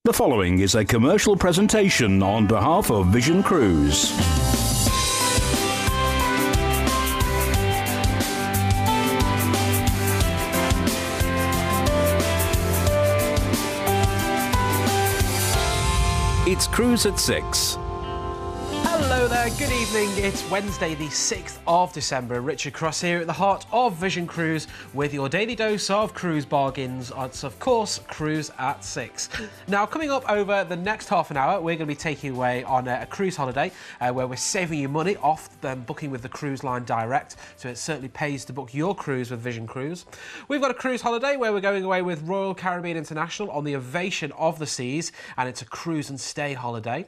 The following is a commercial presentation on behalf of Vision Cruise. It's Cruise at 6. Hello there, good evening. It's Wednesday the 6th of December. Richard Cross here at the heart of Vision Cruise with your daily dose of cruise bargains. It's of course Cruise at 6. Now coming up over the next half an hour, we're going to be taking you away on a cruise holiday where we're saving you money off booking with the cruise line direct, so it certainly pays to book your cruise with Vision Cruise. We've got a cruise holiday where we're going away with Royal Caribbean International on the Ovation of the Seas, and it's a cruise and stay holiday.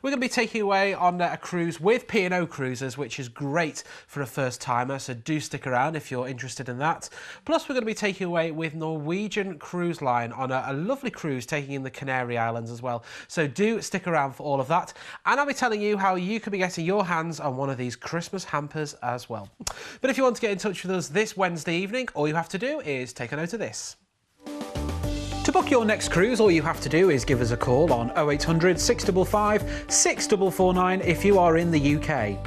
We're going to be taking you away on a cruise with P&O Cruises, which is great for a first timer, so do stick around if you're interested in that. Plus we're going to be taking you away with Norwegian Cruise Line on a lovely cruise taking in the Canary Islands as well, so do stick around for all of that, and I'll be telling you how you can be getting your hands on one of these Christmas hampers as well. But if you want to get in touch with us this Wednesday evening, all you have to do is take a note of this. To book your next cruise, all you have to do is give us a call on 0800 655 6449 if you are in the UK.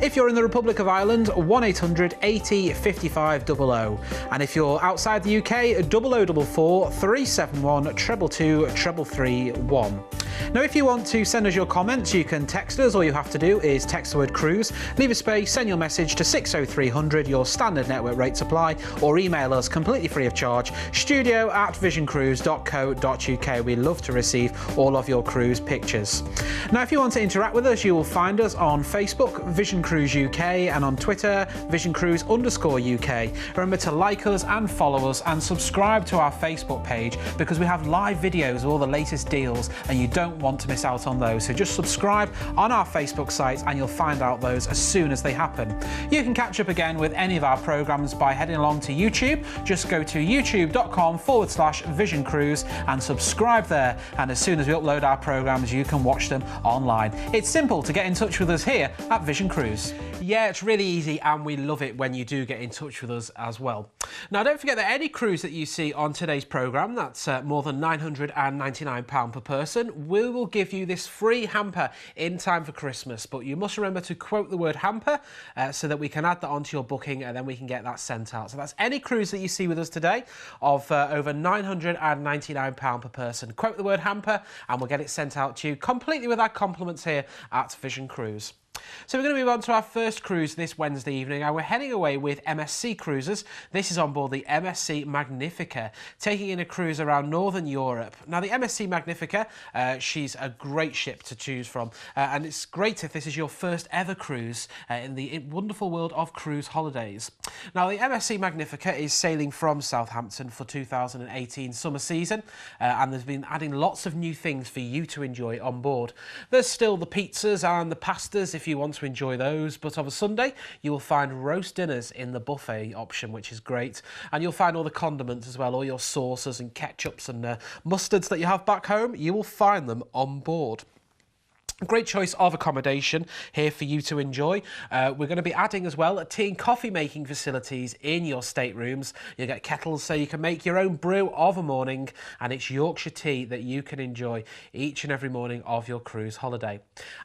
If you're in the Republic of Ireland, 1800 80 55 00. And if you're outside the UK, 0044 371 222 3331. Now, if you want to send us your comments, you can text us. All you have to do is text the word cruise, leave a space, send your message to 60300, your standard network rate supply, or email us completely free of charge, studio@visioncruise.co.uk. We love to receive all of your cruise pictures. Now, if you want to interact with us, you will find us on Facebook, Vision Cruise UK, and on Twitter, Vision Cruise_UK. Remember to like us and follow us and subscribe to our Facebook page, because we have live videos of all the latest deals and you don't want to miss out on those. So just subscribe on our Facebook site and you'll find out those as soon as they happen. You can catch up again with any of our programmes by heading along to YouTube. Just go to youtube.com/Vision Cruise and subscribe there, and as soon as we upload our programmes you can watch them online. It's simple to get in touch with us here at Vision Cruise. Yeah, it's really easy, and we love it when you do get in touch with us as well. Now, don't forget that any cruise that you see on today's programme, that's more than £999 per person, we will give you this free hamper in time for Christmas. But you must remember to quote the word hamper so that we can add that onto your booking, and then we can get that sent out. So that's any cruise that you see with us today of over £999 per person. Quote the word hamper and we'll get it sent out to you completely with our compliments here at Vision Cruise. So we're going to move on to our first cruise this Wednesday evening, and we're heading away with MSC Cruises. This is on board the MSC Magnifica, taking in a cruise around Northern Europe. Now, the MSC Magnifica, she's a great ship to choose from, and it's great if this is your first ever cruise in the wonderful world of cruise holidays. Now, the MSC Magnifica is sailing from Southampton for 2018 summer season, and there's been adding lots of new things for you to enjoy on board. There's still the pizzas and the pastas if you want to enjoy those, but on a Sunday you will find roast dinners in the buffet option, which is great, and you'll find all the condiments as well, all your sauces and ketchups and mustards that you have back home, you will find them on board. Great choice of accommodation here for you to enjoy. We're going to be adding as well tea and coffee making facilities in your staterooms. You'll get kettles so you can make your own brew of a morning, and it's Yorkshire tea that you can enjoy each and every morning of your cruise holiday.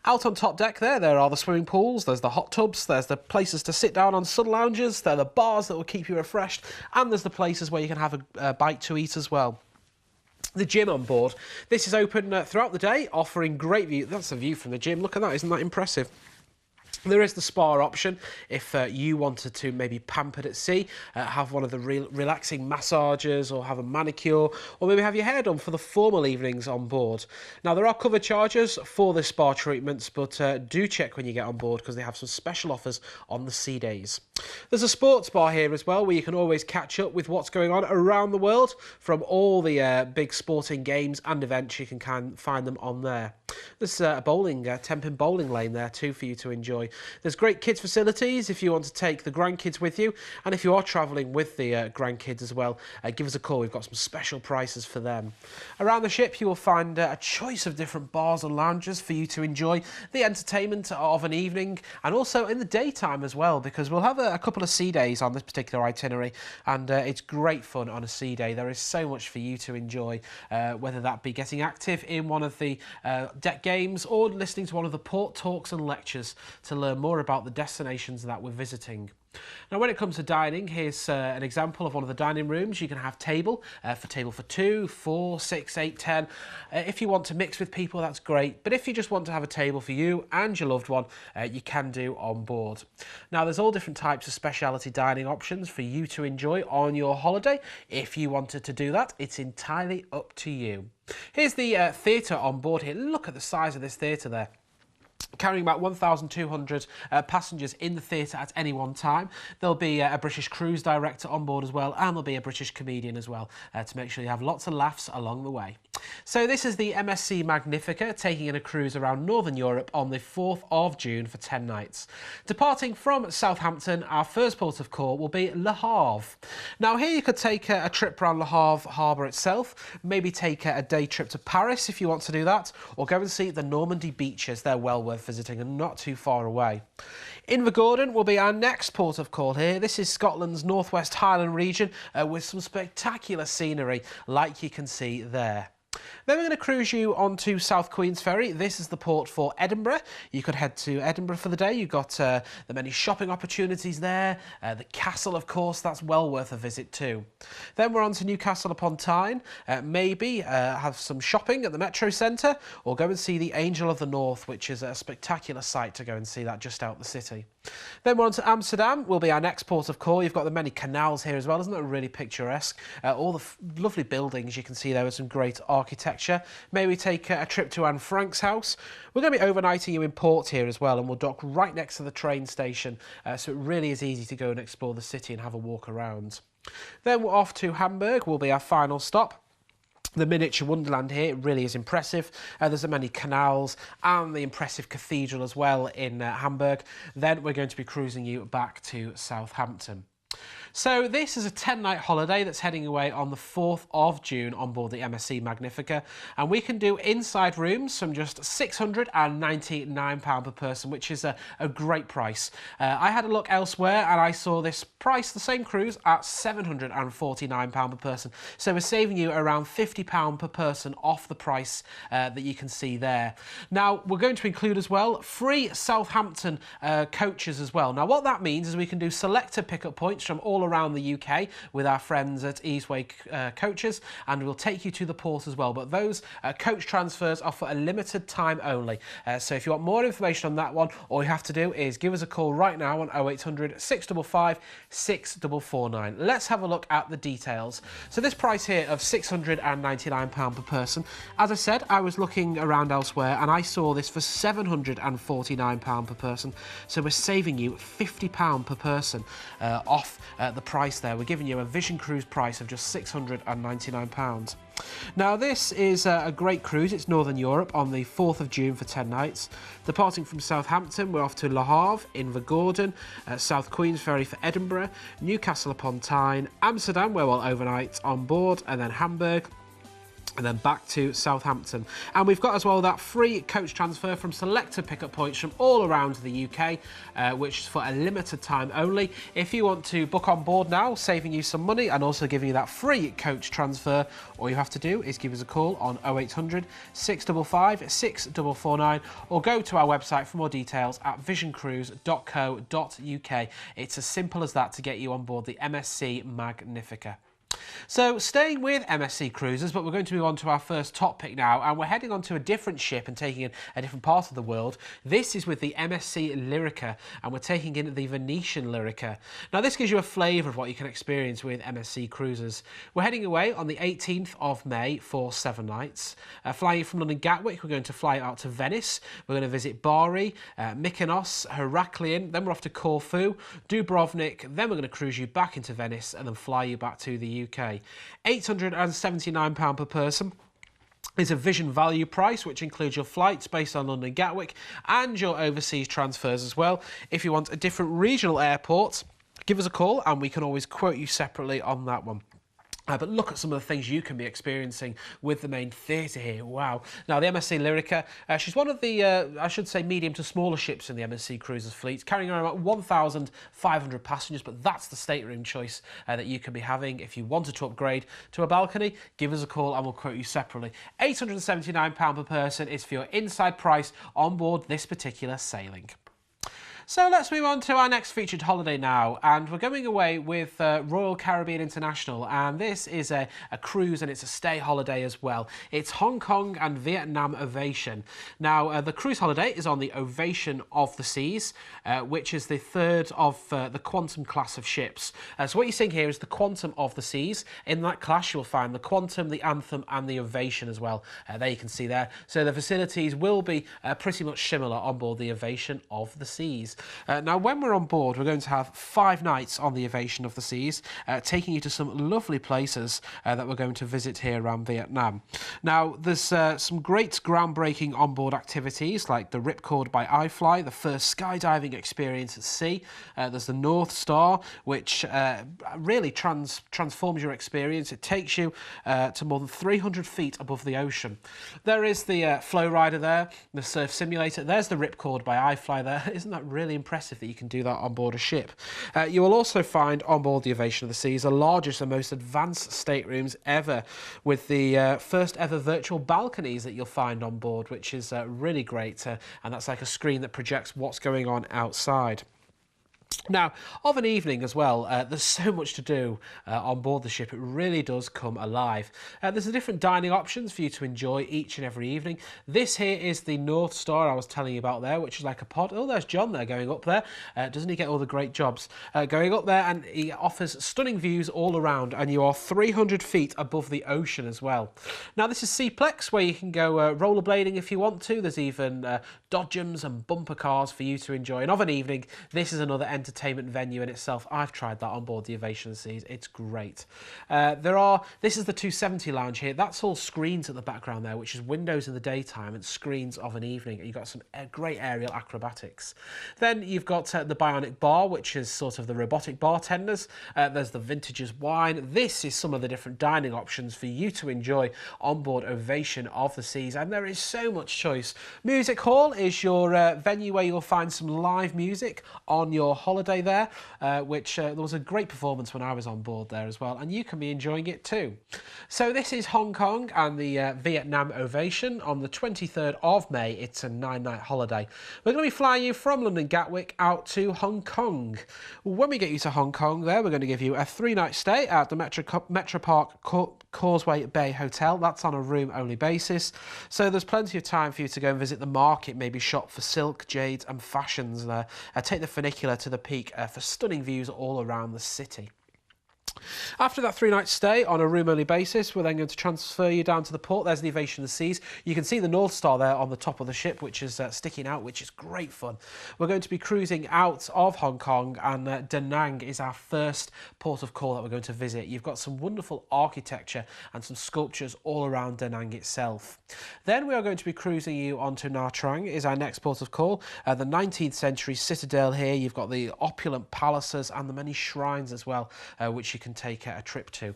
Out on top deck there are the swimming pools, there's the hot tubs, there's the places to sit down on sun lounges, there are the bars that will keep you refreshed, and there's the places where you can have a bite to eat as well. The gym on board. This is open throughout the day, offering great view. That's a view from the gym. Look at that, isn't that impressive? There is the spa option if you wanted to maybe pampered at sea, have one of the relaxing massages, or have a manicure, or maybe have your hair done for the formal evenings on board. Now, there are cover charges for the spa treatments, but do check when you get on board, because they have some special offers on the sea days. There's a sports bar here as well, where you can always catch up with what's going on around the world from all the big sporting games and events. You can find them on there. There's a bowling, 10-pin bowling lane there too for you to enjoy. There's great kids facilities if you want to take the grandkids with you, and if you are travelling with the grandkids as well, give us a call. We've got some special prices for them. Around the ship you will find a choice of different bars and lounges for you to enjoy the entertainment of an evening, and also in the daytime as well, because we'll have a couple of sea days on this particular itinerary, and it's great fun on a sea day. There is so much for you to enjoy, whether that be getting active in one of the deck games or listening to one of the port talks and lectures to learn more about the destinations that we're visiting. Now, when it comes to dining, here's an example of one of the dining rooms. You can have table for 2, 4, 6, 8, 10. If you want to mix with people, that's great. But if you just want to have a table for you and your loved one, you can do on board. Now, there's all different types of specialty dining options for you to enjoy on your holiday. If you wanted to do that, it's entirely up to you. Here's the theatre on board here. Look at the size of this theatre there. Carrying about 1,200 passengers in the theatre at any one time. There'll be a British cruise director on board as well, and there'll be a British comedian as well to make sure you have lots of laughs along the way. So this is the MSC Magnifica taking in a cruise around Northern Europe on the 4th of June for 10 nights. Departing from Southampton, our first port of call will be Le Havre. Now here you could take a trip around Le Havre harbour itself, maybe take a day trip to Paris if you want to do that, or go and see the Normandy beaches. They're well worth visiting and not too far away. Invergordon will be our next port of call here. This is Scotland's Northwest Highland region with some spectacular scenery like you can see there. Then we're going to cruise you onto South Queensferry. This is the port for Edinburgh. You could head to Edinburgh for the day. You've got the many shopping opportunities there. The castle, of course, that's well worth a visit too. Then we're on to Newcastle upon Tyne. Maybe have some shopping at the Metro Centre, or go and see the Angel of the North, which is a spectacular sight to go and see that just out the city. Then we're on to Amsterdam, will be our next port of call. You've got the many canals here as well, isn't it really picturesque? All the lovely buildings you can see there with some great architecture. Maybe take a trip to Anne Frank's house. We're going to be overnighting you in port here as well, and we'll dock right next to the train station, so it really is easy to go and explore the city and have a walk around. Then we're off to Hamburg, will be our final stop. The miniature wonderland here really is impressive. There's so many canals and the impressive cathedral as well in Hamburg. Then we're going to be cruising you back to Southampton. So this is a 10-night holiday that's heading away on the 4th of June on board the MSC Magnifica, and we can do inside rooms from just £699 per person, which is a great price. I had a look elsewhere and I saw this price, the same cruise, at £749 per person. So we're saving you around £50 per person off the price that you can see there. Now, we're going to include as well free Southampton coaches as well. Now, what that means is we can do selected pickup points from all around the UK with our friends at Easeway Coaches, and we'll take you to the port as well. But those coach transfers are for a limited time only. So if you want more information on that one, all you have to do is give us a call right now on 0800 655 6449. Let's have a look at the details. So this price here of £699 per person, as I said, I was looking around elsewhere and I saw this for £749 per person. So we're saving you £50 per person off the price there. We're giving you a Vision Cruise price of just £699. Now this is a great cruise. It's Northern Europe on the 4th of June for 10 nights. Departing from Southampton, we're off to Le Havre, Invergordon, South Queensferry for Edinburgh, Newcastle upon Tyne, Amsterdam, where we'll overnight on board, and then Hamburg, and then back to Southampton. And we've got as well that free coach transfer from selected pickup points from all around the UK, which is for a limited time only. If you want to book on board now, saving you some money and also giving you that free coach transfer, all you have to do is give us a call on 0800 655 6449 or go to our website for more details at visioncruise.co.uk. It's as simple as that to get you on board the MSC Magnifica. So staying with MSC Cruises, but we're going to move on to our first top pick now, and we're heading on to a different ship and taking in a different part of the world. This is with the MSC Lyrica, and we're taking in the Venetian Lyrica. Now this gives you a flavour of what you can experience with MSC Cruises. We're heading away on the 18th of May for 7 nights. Flying from London Gatwick, we're going to fly out to Venice. We're going to visit Bari, Mykonos, Heraklion, then we're off to Corfu, Dubrovnik, then we're going to cruise you back into Venice and then fly you back to the UK. £879 per person. is a Vision value price, which includes your flights based on London Gatwick and your overseas transfers as well. If you want a different regional airport, give us a call and we can always quote you separately on that one. But look at some of the things you can be experiencing with the main theatre here. Wow. Now, the MSC Lyrica, she's one of the, I should say, medium to smaller ships in the MSC Cruises fleet, carrying around about 1,500 passengers, but that's the stateroom choice that you can be having. If you wanted to upgrade to a balcony, give us a call and we'll quote you separately. £879 per person is for your inside price on board this particular sailing. So let's move on to our next featured holiday now, and we're going away with Royal Caribbean International, and this is a cruise and it's a stay holiday as well. It's Hong Kong and Vietnam Ovation. Now, the cruise holiday is on the Ovation of the Seas, which is the third of the Quantum class of ships. So what you're seeing here is the Quantum of the Seas. In that class, you'll find the Quantum, the Anthem, and the Ovation as well. There you can see there. So the facilities will be pretty much similar on board the Ovation of the Seas. Now, when we're on board, we're going to have 5 nights on the Ovation of the Seas, taking you to some lovely places that we're going to visit here around Vietnam. Now, there's some great groundbreaking onboard activities like the Ripcord by iFly, the first skydiving experience at sea. There's the North Star, which really transforms your experience. It takes you to more than 300 feet above the ocean. There is the Flow Rider there, the Surf Simulator. There's the Ripcord by iFly there. Isn't that really impressive that you can do that on board a ship? You will also find on board the Ovation of the Seas the largest and most advanced staterooms ever, with the first ever virtual balconies that you'll find on board, which is really great, and that's like a screen that projects what's going on outside. Now, of an evening as well, there's so much to do on board the ship. It really does come alive. There's the different dining options for you to enjoy each and every evening. This here is the North Star I was telling you about there, which is like a pod. Oh, there's John there going up there. Doesn't he get all the great jobs? Going up there, and he offers stunning views all around, and you are 300 feet above the ocean as well. Now, this is Seaplex, where you can go rollerblading if you want to. There's even dodgems and bumper cars for you to enjoy. And of an evening, this is another entertainment venue in itself. I've tried that on board the Ovation of the Seas. It's great. This is the 270 lounge here. That's all screens at the background there, which is windows in the daytime and screens of an evening. You've got some great aerial acrobatics. Then you've got the Bionic Bar, which is sort of the robotic bartenders. There's the Vintages wine. This is some of the different dining options for you to enjoy on board Ovation of the Seas, and there is so much choice. Music Hall is your venue where you'll find some live music on your holiday there, which there was a great performance when I was on board there as well, and you can be enjoying it too. So this is Hong Kong and the Vietnam Ovation on the 23rd of May. It's a 9-night holiday. We're going to be flying you from London Gatwick out to Hong Kong. When we get you to Hong Kong there, we're going to give you a 3-night stay at the Metro Park Causeway Bay Hotel. That's on a room-only basis, so there's plenty of time for you to go and visit the market, maybe shop for silk, jades and fashions there. Take the funicular to the Peak for stunning views all around the city. After that 3-night stay on a room-only basis, we're then going to transfer you down to the port. There's the Ovation of the Seas. You can see the North Star there on the top of the ship, which is sticking out, which is great fun. We're going to be cruising out of Hong Kong, and Da Nang is our first port of call that we're going to visit. You've got some wonderful architecture and some sculptures all around Da Nang itself. Then we are going to be cruising you onto Nha Trang, is our next port of call. The 19th century citadel here. You've got the opulent palaces and the many shrines as well, which you can take a trip to.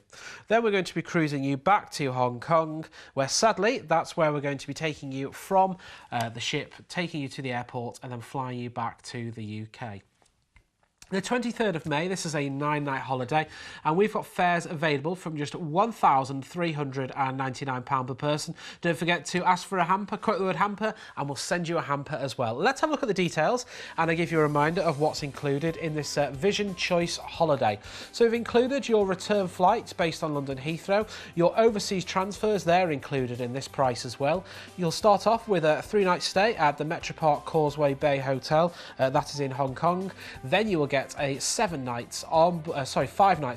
Then we're going to be cruising you back to Hong Kong, where sadly that's where we're going to be taking you from the ship, taking you to the airport and then flying you back to the UK. The 23rd of May, this is a 9-night holiday, and we've got fares available from just £1,399 per person. Don't forget to ask for a hamper, quote the word hamper, and we'll send you a hamper as well. Let's have a look at the details, and I'll give you a reminder of what's included in this Vision Choice holiday. So we've included your return flights based on London Heathrow. Your overseas transfers, they're included in this price as well. You'll start off with a 3-night stay at the Metro Park Causeway Bay Hotel. That is in Hong Kong. Then you will get a 5 nights I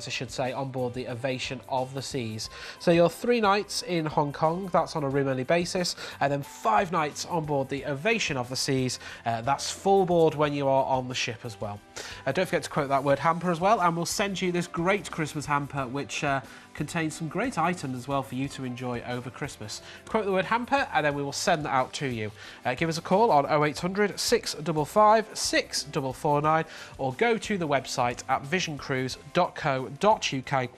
should say, on board the Ovation of the Seas. So your 3 nights in Hong Kong, that's on a room only basis, and then 5 nights on board the Ovation of the Seas. That's full board when you are on the ship as well. Don't forget to quote that word hamper as well, and we'll send you this great Christmas hamper which contains some great items as well for you to enjoy over Christmas. Quote the word hamper and then we will send that out to you. Give us a call on 0800 655 6449 or go to the website at visioncruise.co.uk.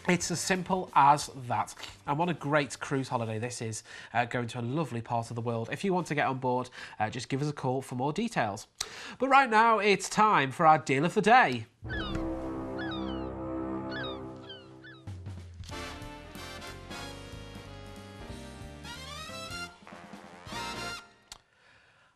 It's as simple as that. And what a great cruise holiday this is, going to a lovely part of the world. If you want to get on board, just give us a call for more details. But right now, it's time for our deal of the day.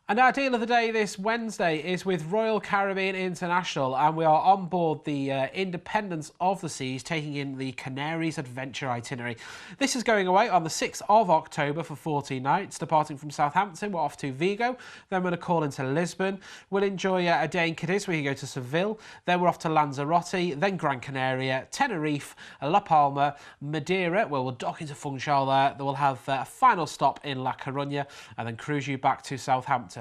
And our deal of the day this Wednesday is with Royal Caribbean International, and we are on board the Independence of the Seas, taking in the Canaries Adventure itinerary. This is going away on the 6th of October for 14 nights. Departing from Southampton, we're off to Vigo, then we're going to call into Lisbon. We'll enjoy a day in Cadiz, where you go to Seville, then we're off to Lanzarote, then Gran Canaria, Tenerife, La Palma, Madeira, where we'll dock into Funchal there. Then we'll have a final stop in La Coruña, and then cruise you back to Southampton.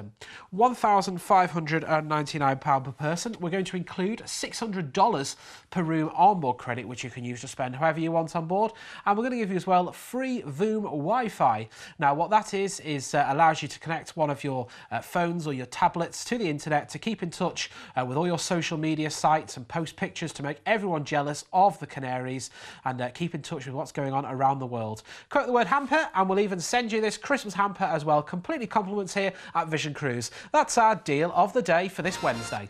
£1,599 per person. We're going to include $600 per room onboard credit, which you can use to spend however you want on board. And we're going to give you as well free Voom Wi-Fi. Now, what that is allows you to connect one of your phones or your tablets to the internet to keep in touch with all your social media sites and post pictures to make everyone jealous of the Canaries and keep in touch with what's going on around the world. Quote the word hamper, and we'll even send you this Christmas hamper as well. Completely compliments here at Vision Cruise. That's our deal of the day for this Wednesday.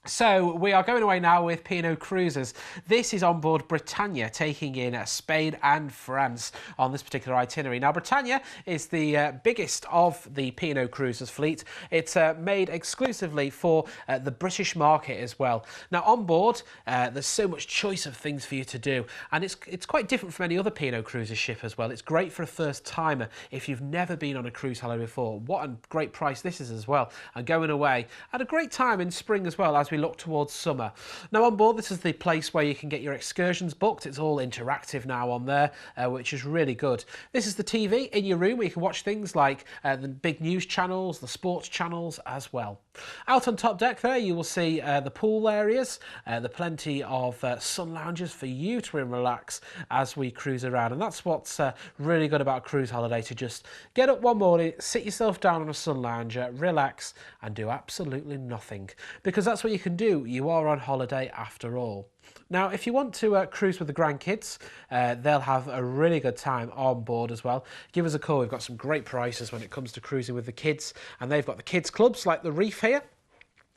So we are going away now with P&O Cruises. This is on board Britannia, taking in Spain and France on this particular itinerary. Now, Britannia is the biggest of the P&O Cruises fleet. It's made exclusively for the British market as well. Now, on board, there's so much choice of things for you to do, and it's quite different from any other P&O Cruises ship as well. It's great for a first-timer if you've never been on a cruise holiday before. What a great price this is as well, and going away at a great time in spring as well as we look towards summer. Now, on board, this is the place where you can get your excursions booked. It's all interactive now on there, which is really good. This is the TV in your room where you can watch things like the big news channels, the sports channels as well. Out on top deck there, you will see the pool areas, the plenty of sun lounges for you to relax as we cruise around. And that's what's really good about a cruise holiday, to just get up one morning, sit yourself down on a sun lounger, relax and do absolutely nothing, because that's what you can do. You are on holiday after all. Now, if you want to cruise with the grandkids, they'll have a really good time on board as well. Give us a call. We've got some great prices when it comes to cruising with the kids, and they've got the kids clubs like the Reef here,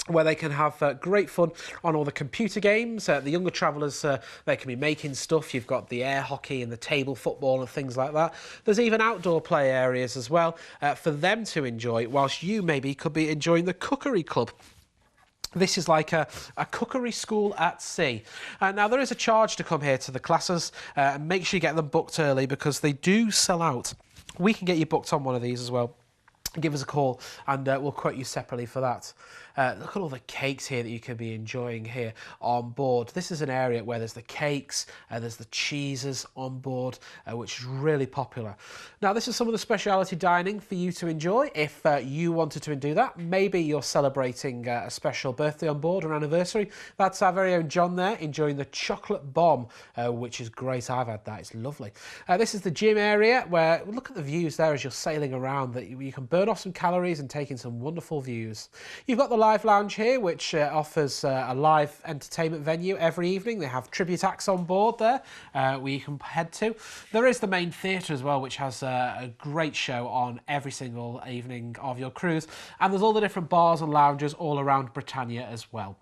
where they can have great fun on all the computer games. The younger travellers, they can be making stuff. You've got the air hockey and the table football and things like that. There's even outdoor play areas as well for them to enjoy, whilst you maybe could be enjoying the cookery club. This is like a cookery school at sea. Now, there is a charge to come here to the classes. Make sure you get them booked early, because they do sell out. We can get you booked on one of these as well. Give us a call and we'll quote you separately for that. Look at all the cakes here that you can be enjoying here on board. This is an area where there's the cakes, there's the cheeses on board, which is really popular. Now, this is some of the specialty dining for you to enjoy if you wanted to do that. Maybe you're celebrating a special birthday on board or anniversary. That's our very own John there, enjoying the chocolate bomb, which is great. I've had that. It's lovely. This is the gym area where, look at the views there as you're sailing around, that you can burn off some calories and take in some wonderful views. You've got the live lounge here, which offers a live entertainment venue every evening. They have tribute acts on board there where you can head to. There is the main theatre as well, which has a great show on every single evening of your cruise. And there's all the different bars and lounges all around Britannia as well.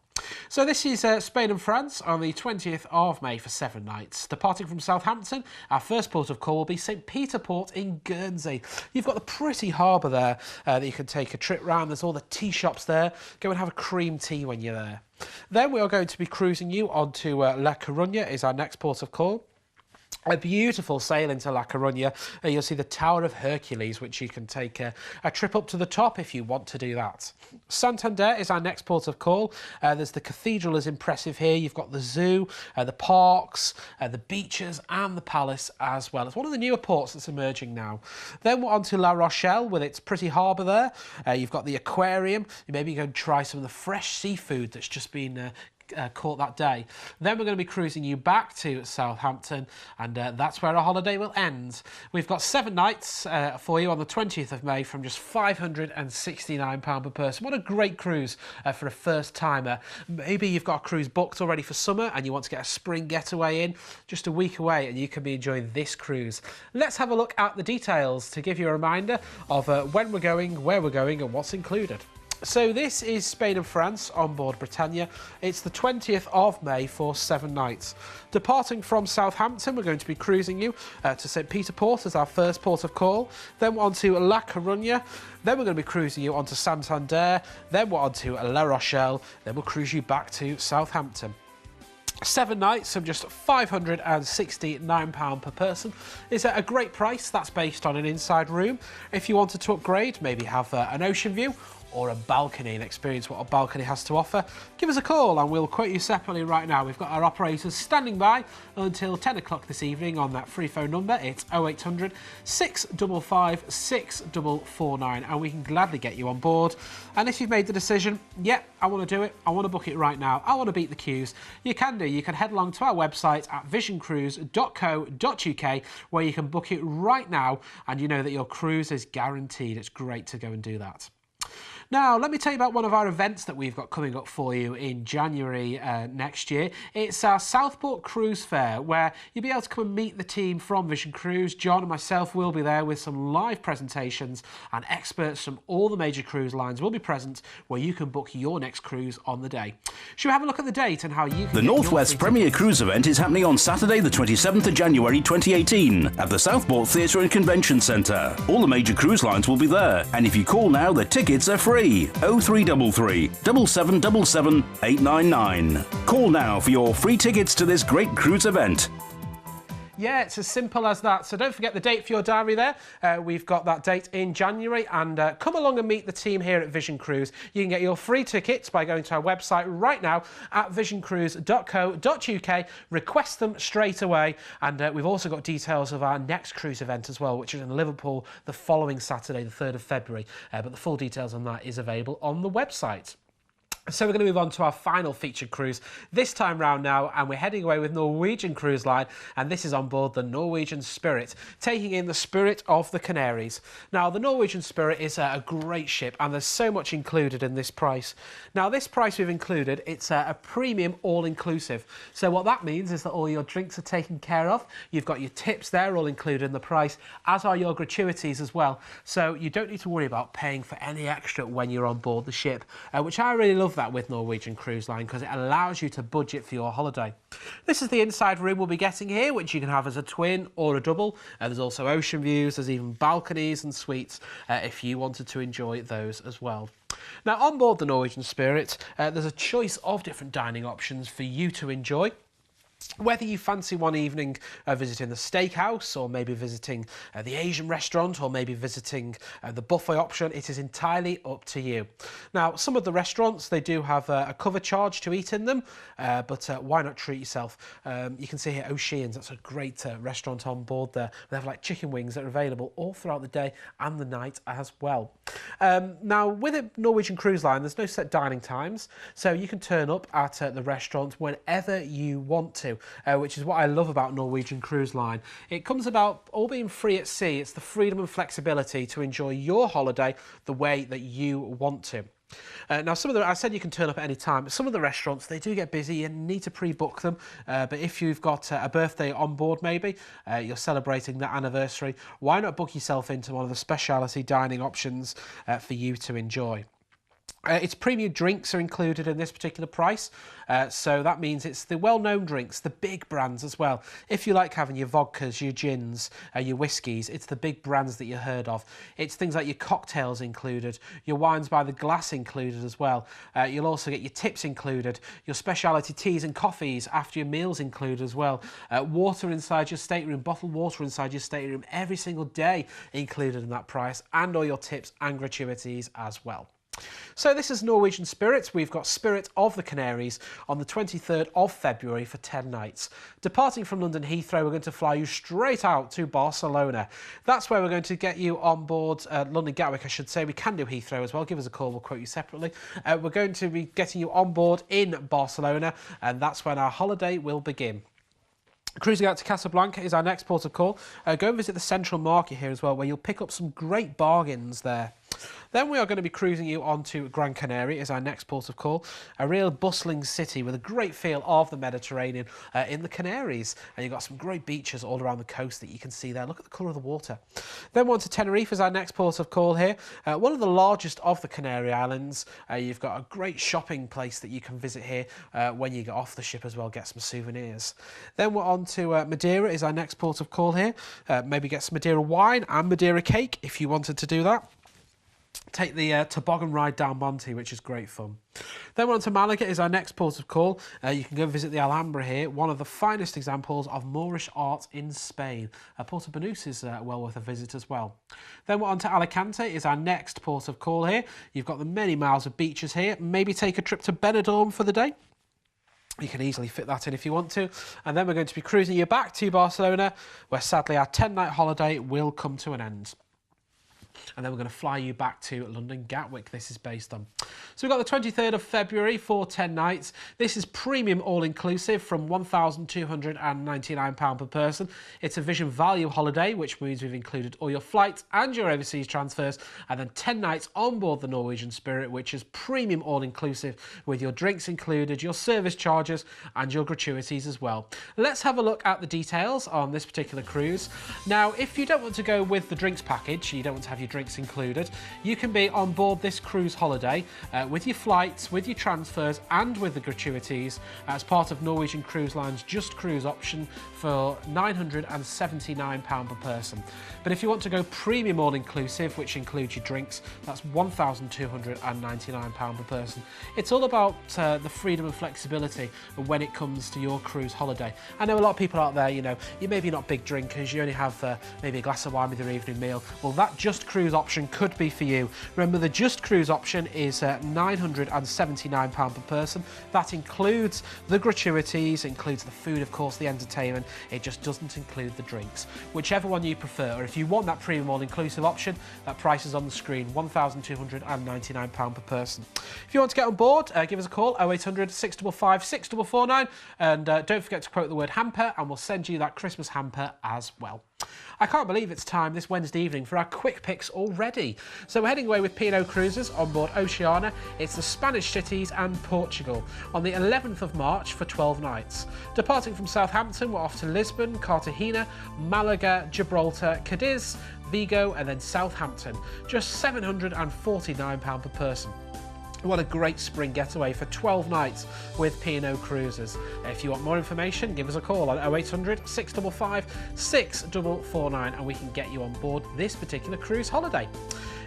So this is Spain and France on the 20th of May for 7 nights. Departing from Southampton, our first port of call will be St Peter Port in Guernsey. You've got the pretty harbour there that you can take a trip round. There's all the tea shops there. Go and have a cream tea when you're there. Then we are going to be cruising you on to La Coruña is our next port of call. A beautiful sail into La Coruña. You'll see the Tower of Hercules, which you can take a trip up to the top if you want to do that. Santander is our next port of call. There's the cathedral is impressive here. You've got the zoo, the parks, the beaches and the palace as well. It's one of the newer ports that's emerging now. Then we're on to La Rochelle with its pretty harbour there. You've got the aquarium. You maybe go and try some of the fresh seafood that's just been caught that day. Then we're going to be cruising you back to Southampton, and that's where our holiday will end. We've got 7 nights for you on the 20th of May from just £569 per person. What a great cruise for a first timer. Maybe you've got a cruise booked already for summer and you want to get a spring getaway in just a week away, and you can be enjoying this cruise. Let's have a look at the details to give you a reminder of when we're going, where we're going and what's included. So this is Spain and France on board Britannia. It's the 20th of May for 7 nights. Departing from Southampton, we're going to be cruising you to St Peter Port as our first port of call. Then we're on to La Coruña. Then we're going to be cruising you on to Santander. Then we're on to La Rochelle. Then we'll cruise you back to Southampton. 7 nights of just £569 per person is a great price. That's based on an inside room. If you wanted to upgrade, maybe have an ocean view or a balcony and experience what a balcony has to offer, give us a call and we'll quote you separately right now. We've got our operators standing by until 10 o'clock this evening on that free phone number. It's 0800 655 6449 and we can gladly get you on board. And if you've made the decision, I want to do it, I want to book it right now, I want to beat the queues, you can do. You can head along to our website at visioncruise.co.uk where you can book it right now and you know that your cruise is guaranteed. It's great to go and do that. Now, let me tell you about one of our events that we've got coming up for you in January next year. It's our Southport Cruise Fair, where you'll be able to come and meet the team from Vision Cruise. John and myself will be there with some live presentations, and experts from all the major cruise lines will be present, where you can book your next cruise on the day. Should we have a look at the date and how you can The Northwest Premier Cruise event is happening on Saturday the 27th of January 2018 at the Southport Theatre and Convention Centre. All the major cruise lines will be there, and if you call now, the tickets are free. 0333 7777 899. Call now for your free tickets to this great cruise event. Yeah, it's as simple as that. So don't forget the date for your diary there. We've got that date in January, and come along and meet the team here at Vision Cruise. You can get your free tickets by going to our website right now at visioncruise.co.uk. Request them straight away, and we've also got details of our next cruise event as well, which is in Liverpool the following Saturday, the 3rd of February. But the full details on that is available on the website. So we're going to move on to our final featured cruise this time round now, and we're heading away with Norwegian Cruise Line, and this is on board the Norwegian Spirit, taking in the Spirit of the Canaries. Now, the Norwegian Spirit is a great ship, and there's so much included in this price. Now, this price we've included, it's a premium all-inclusive. So what that means is that all your drinks are taken care of. You've got your tips there all included in the price, as are your gratuities as well. So you don't need to worry about paying for any extra when you're on board the ship, which I really love that with Norwegian Cruise Line, because it allows you to budget for your holiday. This is the inside room we'll be getting here, which you can have as a twin or a double. There's also ocean views, there's even balconies and suites if you wanted to enjoy those as well. Now, on board the Norwegian Spirit, there's a choice of different dining options for you to enjoy. Whether you fancy one evening visiting the steakhouse, or maybe visiting the Asian restaurant, or maybe visiting the buffet option, it is entirely up to you. Now, some of the restaurants, they do have a cover charge to eat in them, but why not treat yourself? You can see here O'Shea's, that's a great restaurant on board there. They have like chicken wings that are available all throughout the day and the night as well. Now, with a Norwegian Cruise Line, there's no set dining times, so you can turn up at the restaurant whenever you want to. Which is what I love about Norwegian Cruise Line. It comes about all being free at sea. It's the freedom and flexibility to enjoy your holiday the way that you want to. Now, I said you can turn up at any time, but some of the restaurants, they do get busy and need to pre-book them. But if you've got a birthday on board, maybe you're celebrating that anniversary, why not book yourself into one of the speciality dining options for you to enjoy? Its premium drinks are included in this particular price, so that means it's the well-known drinks, the big brands as well. If you like having your vodkas, your gins, your whiskies, it's the big brands that you heard of. It's things like your cocktails included, your wines by the glass included as well. You'll also get your tips included, your specialty teas and coffees after your meals included as well. Water inside your stateroom, bottled water inside your stateroom every single day included in that price, and all your tips and gratuities as well. So this is Norwegian Spirit. We've got Spirit of the Canaries on the 23rd of February for 10 nights. Departing from London Heathrow, we're going to fly you straight out to Barcelona. That's where we're going to get you on board London Gatwick, I should say. We can do Heathrow as well. Give us a call, we'll quote you separately. We're going to be getting you on board in Barcelona, and that's when our holiday will begin. Cruising out to Casablanca is our next port of call. Go and visit the Central Market here as well, where you'll pick up some great bargains there. Then we are going to be cruising you on to Gran Canaria is our next port of call. A real bustling city with a great feel of the Mediterranean in the Canaries. And you've got some great beaches all around the coast that you can see there. Look at the colour of the water. Then we're on to Tenerife is our next port of call here. One of the largest of the Canary Islands. You've got a great shopping place that you can visit here when you get off the ship as well, get some souvenirs. Then we're on to Madeira is our next port of call here. Maybe get some Madeira wine and Madeira cake if you wanted to do that. Take the toboggan ride down Monte, which is great fun. Then we're on to Malaga is our next port of call. You can go visit the Alhambra here, one of the finest examples of Moorish art in Spain. Puerto Banús is well worth a visit as well. Then we're on to Alicante is our next port of call here. You've got the many miles of beaches here. Maybe take a trip to Benidorm for the day. You can easily fit that in if you want to. And then we're going to be cruising you back to Barcelona, where sadly our 10-night holiday will come to an end. And then we're going to fly you back to London Gatwick, this is based on. So we've got the 23rd of February for 10 nights. This is premium all-inclusive from £1,299 per person. It's a Vision Value holiday, which means we've included all your flights and your overseas transfers, and then 10 nights on board the Norwegian Spirit, which is premium all-inclusive with your drinks included, your service charges, and your gratuities as well. Let's have a look at the details on this particular cruise. Now, if you don't want to go with the drinks package, you don't want to have your drinks included, you can be on board this cruise holiday with your flights, with your transfers and with the gratuities as part of Norwegian Cruise Line's Just Cruise option for £979 per person. But if you want to go premium all-inclusive, which includes your drinks, that's £1,299 per person. It's all about the freedom and flexibility when it comes to your cruise holiday. I know a lot of people out there, you know, you're maybe not big drinkers, you only have maybe a glass of wine with your evening meal. Well, that Just Cruise option could be for you. Remember, the Just Cruise option is £979 per person. That includes the gratuities, includes the food, of course, the entertainment. It just doesn't include the drinks. Whichever one you prefer, or if you want that premium all-inclusive option, that price is on the screen, £1,299 per person. If you want to get on board, give us a call, 0800 655 6449, and don't forget to quote the word hamper, and we'll send you that Christmas hamper as well. I can't believe it's time this Wednesday evening for our quick picks already. So we're heading away with P&O Cruises on board Oceania. It's the Spanish cities and Portugal on the 11th of March for 12 nights. Departing from Southampton, we're off to Lisbon, Cartagena, Malaga, Gibraltar, Cadiz, Vigo and then Southampton. Just £749 per person. What a great spring getaway for 12 nights with P&O Cruises. If you want more information, give us a call on 0800 655 6449 and we can get you on board this particular cruise holiday.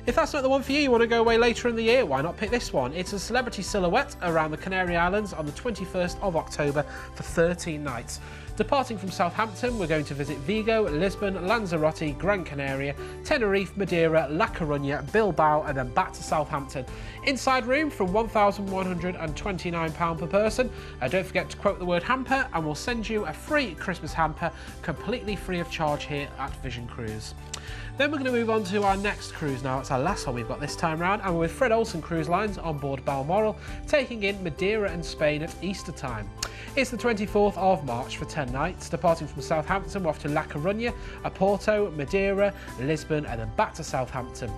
If that's not the one for you want to go away later in the year, why not pick this one? It's a celebrity silhouette around the Canary Islands on the 21st of October for 13 nights. Departing from Southampton, we're going to visit Vigo, Lisbon, Lanzarote, Gran Canaria, Tenerife, Madeira, La Coruña, Bilbao and then back to Southampton. Inside room from £1,129 per person. Don't forget to quote the word hamper and we'll send you a free Christmas hamper completely free of charge here at Vision Cruise. Then we're going to move on to our next cruise now. It's our last one we've got this time round, and we're with Fred Olsen Cruise Lines on board Balmoral, taking in Madeira and Spain at Easter time. It's the 24th of March for 10 nights. Departing from Southampton, we're off to La Coruña, Porto, Madeira, Lisbon and then back to Southampton.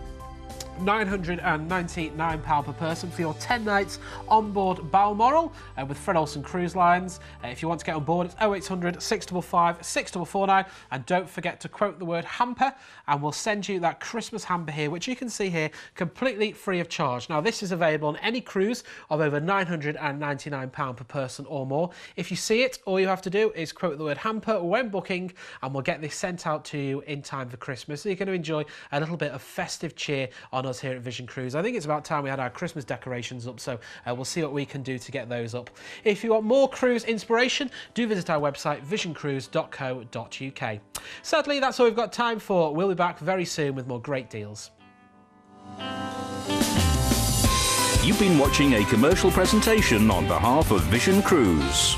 £999 per person for your 10 nights on board Balmoral with Fred Olsen Cruise Lines. If you want to get on board, it's 0800 655 6449, and don't forget to quote the word hamper, and we'll send you that Christmas hamper here, which you can see here, completely free of charge. Now, this is available on any cruise of over £999 per person or more. If you see it, all you have to do is quote the word hamper when booking, and we'll get this sent out to you in time for Christmas, so you're going to enjoy a little bit of festive cheer on us here at Vision Cruise. I think it's about time we had our Christmas decorations up, so we'll see what we can do to get those up. If you want more cruise inspiration, do visit our website visioncruise.co.uk. Sadly, that's all we've got time for. We'll be back very soon with more great deals. You've been watching a commercial presentation on behalf of Vision Cruise.